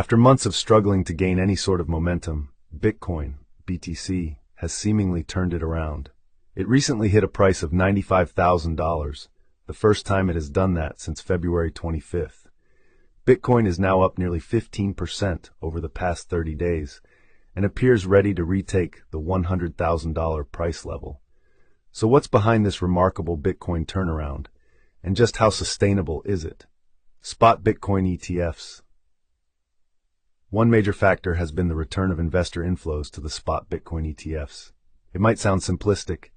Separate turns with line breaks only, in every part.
After months of struggling to gain any sort of momentum, Bitcoin, BTC, has seemingly turned it around. It recently hit a price of $95,000, the first time it has done that since February 25th. Bitcoin is now up nearly 15% over the past 30 days and appears ready to retake the $100,000 price level. So what's behind this remarkable Bitcoin turnaround, and just how sustainable is it? Spot Bitcoin ETFs. One major factor has been the return of investor inflows to the spot Bitcoin ETFs. It might sound simplistic,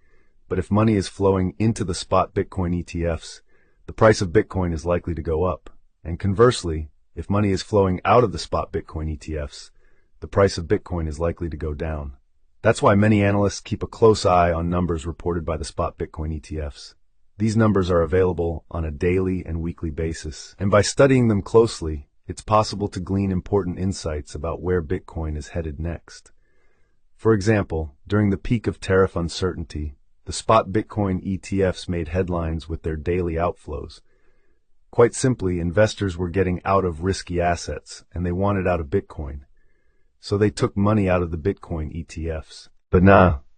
but if money is flowing into the spot Bitcoin ETFs, the price of Bitcoin is likely to go up. And conversely, if money is flowing out of the spot Bitcoin ETFs, the price of Bitcoin is likely to go down. That's why many analysts keep a close eye on numbers reported by the spot Bitcoin ETFs. These numbers are available on a daily and weekly basis, and by studying them closely, it's possible to glean important insights about where Bitcoin is headed next. For example, during the peak of tariff uncertainty, the spot Bitcoin ETFs made headlines with their daily outflows. Quite simply, investors were getting out of risky assets, and they wanted out of Bitcoin. So they took money out of the Bitcoin ETFs. But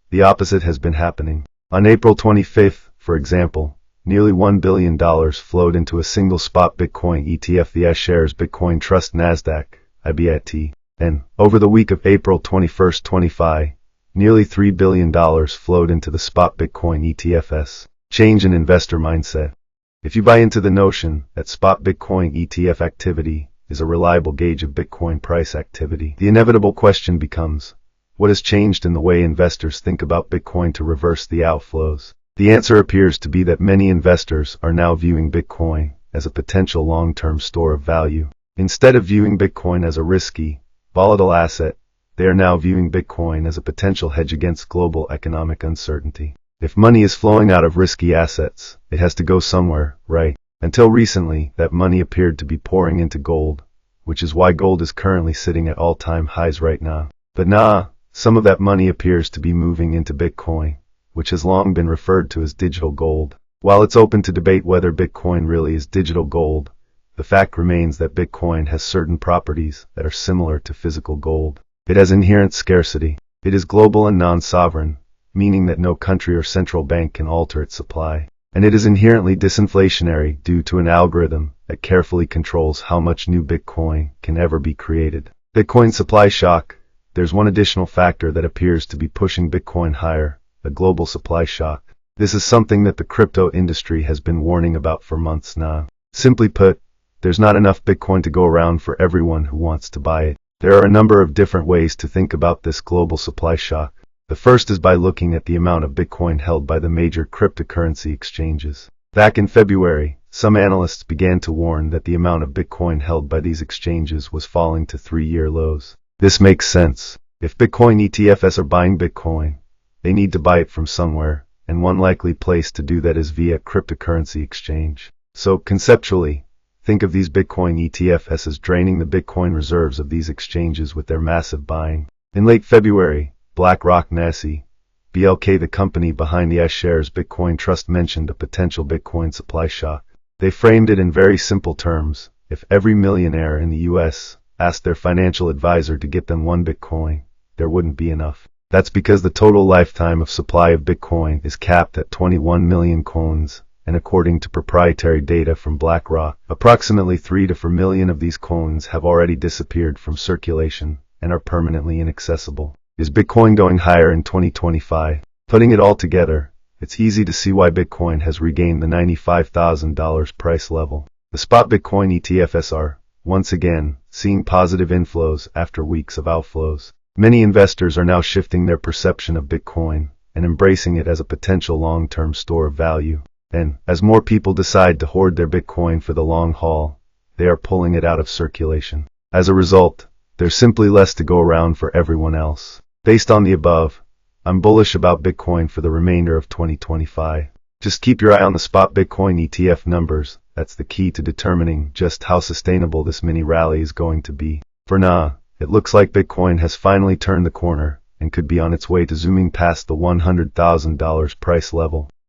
the opposite has been happening. On April 25th, for example, nearly $1 billion flowed into a single spot Bitcoin ETF, the iShares Bitcoin Trust Nasdaq, IBIT. And over the week of April 21st, 25, nearly $3 billion flowed into the spot Bitcoin ETFs. Change in investor mindset. If you buy into the notion that spot Bitcoin ETF activity is a reliable gauge of Bitcoin price activity, the inevitable question becomes, what has changed in the way investors think about Bitcoin to reverse the outflows? The answer appears to be that many investors are now viewing Bitcoin as a potential long-term store of value. Instead of viewing Bitcoin as a risky, volatile asset, they are now viewing Bitcoin as a potential hedge against global economic uncertainty. If money is flowing out of risky assets, it has to go somewhere, right? Until recently, that money appeared to be pouring into gold, which is why gold is currently sitting at all-time highs right now. But some of that money appears to be moving into Bitcoin, which has long been referred to as digital gold. While it's open to debate whether Bitcoin really is digital gold, the fact remains that Bitcoin has certain properties that are similar to physical gold. It has inherent scarcity. It is global and non-sovereign, meaning that no country or central bank can alter its supply. And it is inherently disinflationary due to an algorithm that carefully controls how much new Bitcoin can ever be created. Bitcoin supply shock. There's one additional factor that appears to be pushing Bitcoin higher, a global supply shock. This is something that the crypto industry has been warning about for months now. Simply put, there's not enough Bitcoin to go around for everyone who wants to buy it. There are a number of different ways to think about this global supply shock. The first is by looking at the amount of Bitcoin held by the major cryptocurrency exchanges. Back in February, some analysts began to warn that the amount of Bitcoin held by these exchanges was falling to 3-year lows. This makes sense. If Bitcoin ETFs are buying Bitcoin, they need to buy it from somewhere, and one likely place to do that is via cryptocurrency exchange. So, conceptually, think of these Bitcoin ETFs as draining the Bitcoin reserves of these exchanges with their massive buying. In late February, BlackRock NASI, BLK, the company behind the iShares Bitcoin Trust, mentioned a potential Bitcoin supply shock. They framed it in very simple terms. If every millionaire in the US asked their financial advisor to get them 1 Bitcoin, there wouldn't be enough. That's because the total lifetime of supply of Bitcoin is capped at 21 million coins, and according to proprietary data from BlackRock, approximately 3 to 4 million of these coins have already disappeared from circulation and are permanently inaccessible. Is Bitcoin going higher in 2025? Putting it all together, it's easy to see why Bitcoin has regained the $95,000 price level. The spot Bitcoin ETFs are, once again, seeing positive inflows after weeks of outflows. Many investors are now shifting their perception of Bitcoin and embracing it as a potential long-term store of value. And, as more people decide to hoard their Bitcoin for the long haul, they are pulling it out of circulation. As a result, there's simply less to go around for everyone else. Based on the above, I'm bullish about Bitcoin for the remainder of 2025. Just keep your eye on the spot Bitcoin ETF numbers. That's the key to determining just how sustainable this mini rally is going to be. For now, it looks like Bitcoin has finally turned the corner and could be on its way to zooming past the $100,000 price level.